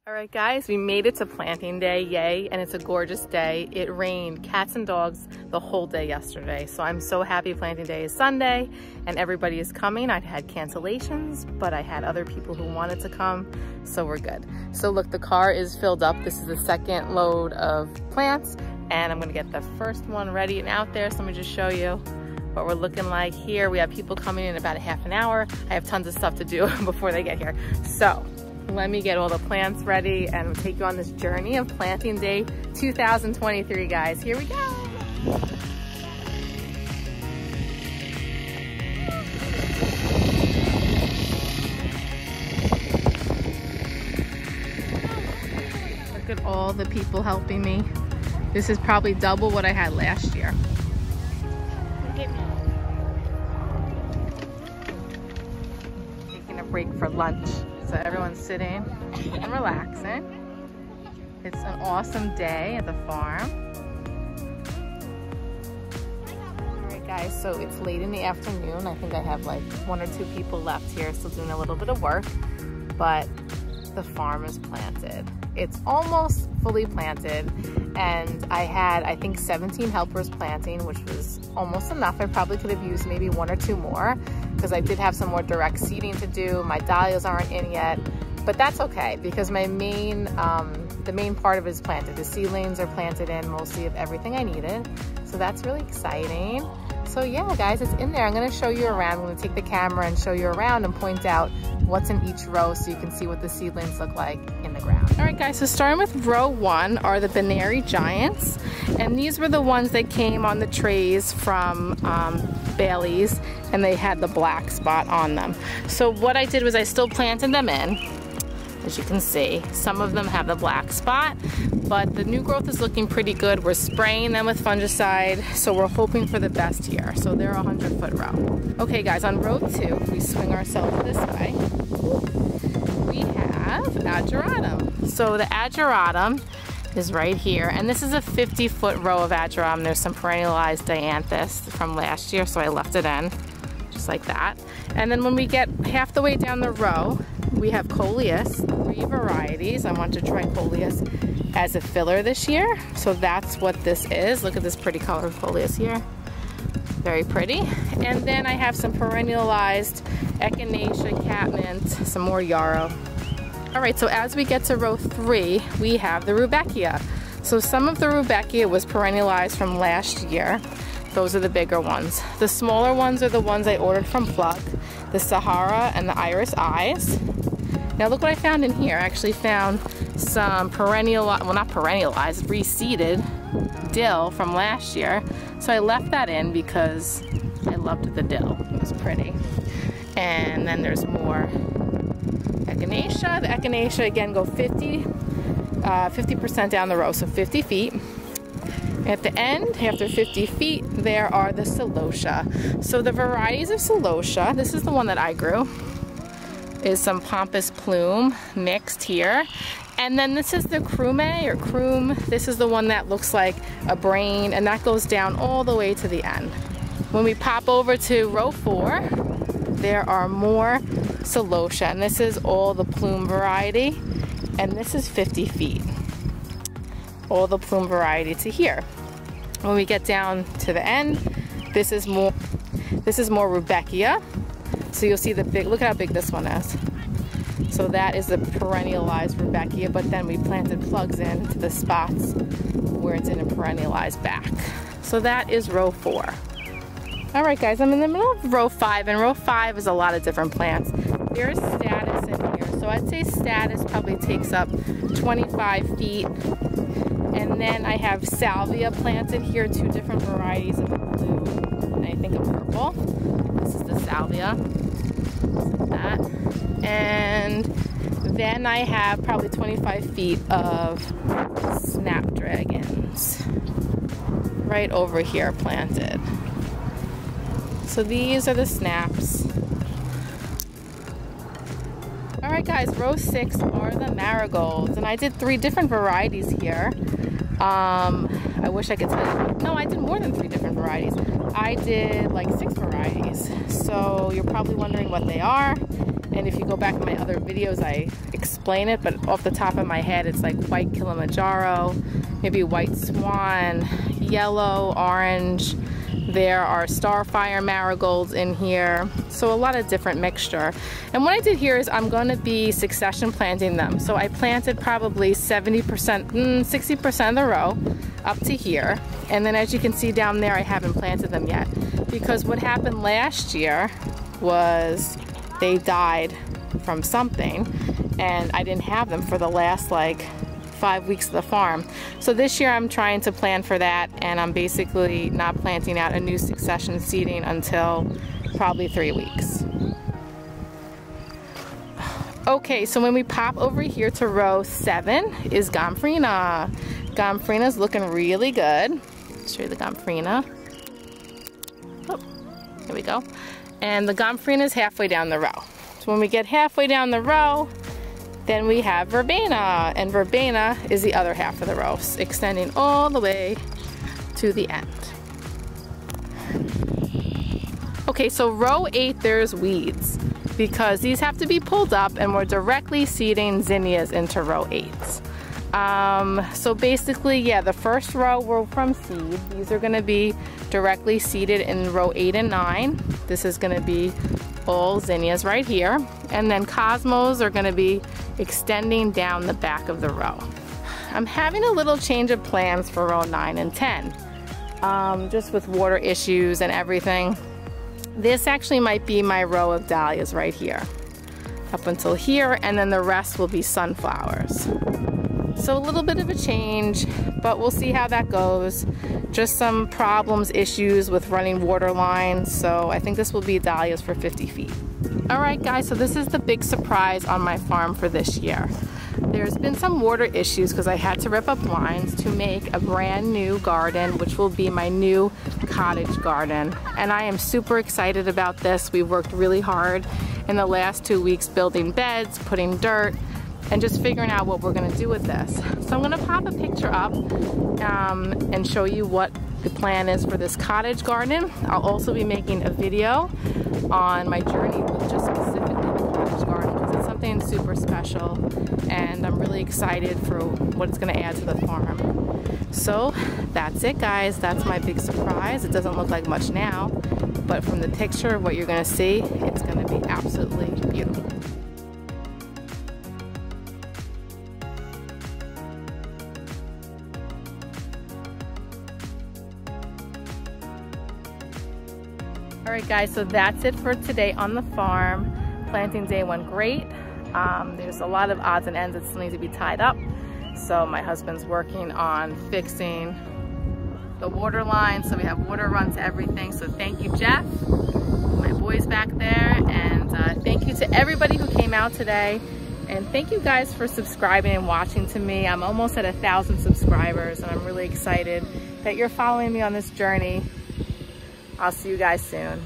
All right, guys, we made it to planting day, yay, and it's a gorgeous day. It rained cats and dogs the whole day yesterday, so I'm so happy planting day is Sunday and everybody is coming. I had cancellations, but I had other people who wanted to come, so we're good. So look, the car is filled up. This is the second load of plants, and I'm gonna get the first one ready and out there, so let me just show you what we're looking like here. We have people coming in about a half an hour. I have tons of stuff to do before they get here. So let me get all the plants ready and take you on this journey of planting day 2023, guys. Here we go. Look at all the people helping me. This is probably double what I had last year. Taking a break for lunch. So everyone's sitting and relaxing. It's an awesome day at the farm. All right, guys, so it's late in the afternoon. I think I have like 1 or 2 people left here still doing a little bit of work, but the farm is planted. It's almost fully planted, and I had, I think, 17 helpers planting, which was almost enough. I probably could have used maybe 1 or 2 more because I did have some more direct seeding to do. My dahlias aren't in yet, but that's okay because my main, the main part of it is planted. The seedlings are planted in mostly of everything I needed, so that's really exciting. So yeah, guys, it's in there. I'm gonna show you around. I'm gonna take the camera and show you around and point out what's in each row so you can see what the seedlings look like in the ground. All right, guys, so starting with row 1 are the Binary Giants. And these were the ones that came on the trays from Bailey's, and they had the black spot on them. So what I did was I still planted them in. As you can see, some of them have the black spot, but the new growth is looking pretty good. We're spraying them with fungicide, so we're hoping for the best here. So they're a 100-foot row. Okay, guys, on row 2, if we swing ourselves this way, we have ageratum. So the ageratum is right here, and this is a 50-foot row of ageratum. There's some perennialized dianthus from last year, so I left it in, just like that. And then when we get half the way down the row, we have coleus, 3 varieties. I want to try coleus as a filler this year, so that's what this is. Look at this pretty color of coleus here. Very pretty. And then I have some perennialized echinacea, catmint, some more yarrow. All right, so as we get to row 3, we have the rudbeckia. So some of the rudbeckia was perennialized from last year. Those are the bigger ones. The smaller ones are the ones I ordered from Plug, the Sahara and the Iris Eyes. Now look what I found in here. I actually found some well, not perennialized, reseeded dill from last year. So I left that in because I loved the dill. It was pretty. And then there's more echinacea. The echinacea, again, go 50% down the row, so 50 feet. At the end, after 50 feet, there are the celosia. So the varieties of celosia, this is the one that I grew, is some pompous plume mixed here. And then this is the crume or crume. This is the one that looks like a brain, and that goes down all the way to the end. When we pop over to row 4, there are more celosia, and this is all the plume variety, and this is 50 feet. All the plume variety to here. When we get down to the end, this is more rudbeckia. So you'll see the big, look at how big this one is. So that is the perennialized rudbeckia, but then we planted plugs into the spots where it's in a perennialized back. So that is row 4. All right, guys, I'm in the middle of row 5, and row 5 is a lot of different plants. There's status in here. So I'd say status probably takes up 25 feet. And then I have salvia planted here, 2 different varieties of blue and I think a purple. This is the salvia. Like that. And then I have probably 25 feet of snapdragons right over here planted. So these are the snaps. All right, guys, row 6 are the marigolds, and I did 3 different varieties here. I wish I could tell you. No, I did more than 3 different varieties. I did like 6 varieties. So you're probably wondering what they are. And if you go back in my other videos, I explain it, but off the top of my head, it's like white Kilimanjaro, maybe white swan, yellow, orange. There are starfire marigolds in here. So a lot of different mixture. And what I did here is I'm going to be succession planting them. So I planted probably 70%, 60% of the row up to here. And then as you can see down there, I haven't planted them yet. Because what happened last year was they died from something and I didn't have them for the last like 5 weeks of the farm. So this year I'm trying to plan for that, and I'm basically not planting out a new succession seeding until probably 3 weeks. Okay, so when we pop over here to row 7 is gomphrena. Gomphrena is looking really good. Show you the gomphrena. Oh, here we go. And the gomphrena is halfway down the row. So when we get halfway down the row, then we have verbena, and verbena is the other half of the row, extending all the way to the end. Okay, so row 8, there's weeds, because these have to be pulled up, and we're directly seeding zinnias into row 8. So basically, yeah, the first row were from seed. These are gonna be directly seeded in row 8 and 9. This is gonna be all zinnias right here. And then cosmos are gonna be extending down the back of the row. I'm having a little change of plans for row 9 and 10. Just with water issues and everything. This actually might be my row of dahlias right here. Up until here, and then the rest will be sunflowers. So a little bit of a change, but we'll see how that goes. Just some problems, issues with running water lines, so I think this will be dahlias for 50 feet. Alright guys, so this is the big surprise on my farm for this year. There's been some water issues because I had to rip up lines to make a brand new garden, which will be my new cottage garden. And I am super excited about this. We've worked really hard in the last 2 weeks building beds, putting dirt, and just figuring out what we're gonna do with this. So I'm gonna pop a picture up and show you what the plan is for this cottage garden. I'll also be making a video on my journey with just specifically the cottage garden because it's something super special and I'm really excited for what it's gonna add to the farm. So that's it guys, that's my big surprise. It doesn't look like much now, but from the picture of what you're gonna see, it's gonna be absolutely beautiful. Alright guys, so that's it for today on the farm. Planting day went great. There's a lot of odds and ends that still need to be tied up. So my husband's working on fixing the water line, so we have water run to everything. So thank you Jeff, my boys back there, and thank you to everybody who came out today. And thank you guys for subscribing and watching to me. I'm almost at 1,000 subscribers and I'm really excited that you're following me on this journey. I'll see you guys soon.